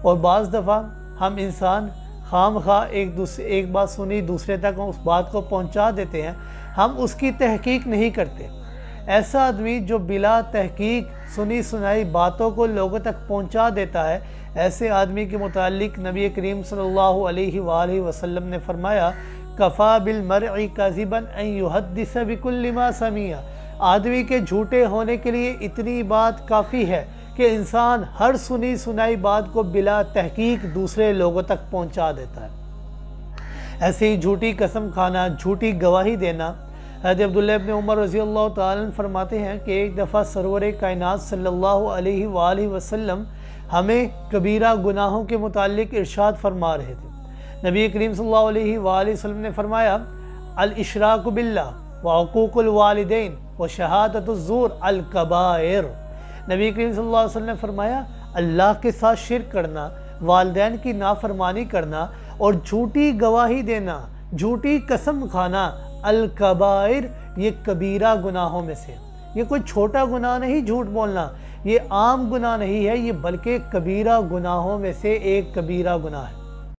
اور بعض دفعہ ہم انسان خام خواہ ایک بات سنی دوسرے تک اس بات کو پہنچا دیتے ہیں، ہم اس کی تحقیق نہیں کرتے۔ ایسا آدمی جو بلا تحقیق سنی سنائی باتوں کو لوگوں تک پہنچا دیتا ہے، ایسے آدمی کے متعلق نبی کریم صلی اللہ علیہ وآلہ وسلم نے فرمایا کفا بالمرء کاذبا ان یحدث بکل ما سمع، آدمی کے جھوٹے ہونے کے لیے اتنی بات کافی ہے کہ انسان ہر سنی سنائی بات کو بلا تحقیق دوسرے لوگوں تک پہنچا دیتا ہے۔ ایسے ہی جھوٹی قسم کھانا، جھوٹی گواہی دینا۔ حضرت عبداللہ ابن عمر رضی اللہ تعالیٰ عنہ فرماتے ہیں کہ ایک دفعہ سرور کائنات صلی اللہ علیہ وآلہ وسلم ہمیں کبیرہ گناہوں کے متعلق ارشاد فرما رہے تھے۔ نبی کریم صلی اللہ علیہ وآلہ وسلم نے فرمایا الاشراک باللہ وعقوق الوالدین وشہادۃ الزور الکبائر۔ نبی کریم صلی اللہ علیہ وسلم نے فرمایا اللہ کے ساتھ شرک کرنا، والدین کی نافرمانی کرنا اور جھوٹی گواہی دینا، جھوٹی قسم کھانا، الکبائر، یہ کبیرہ گناہوں میں سے۔ یہ کوئی چھوٹا گناہ نہیں جھوٹ بولنا، یہ عام گناہ نہیں ہے، یہ بلکہ کبیرہ گناہوں میں سے ایک کبیرہ گناہ ہے۔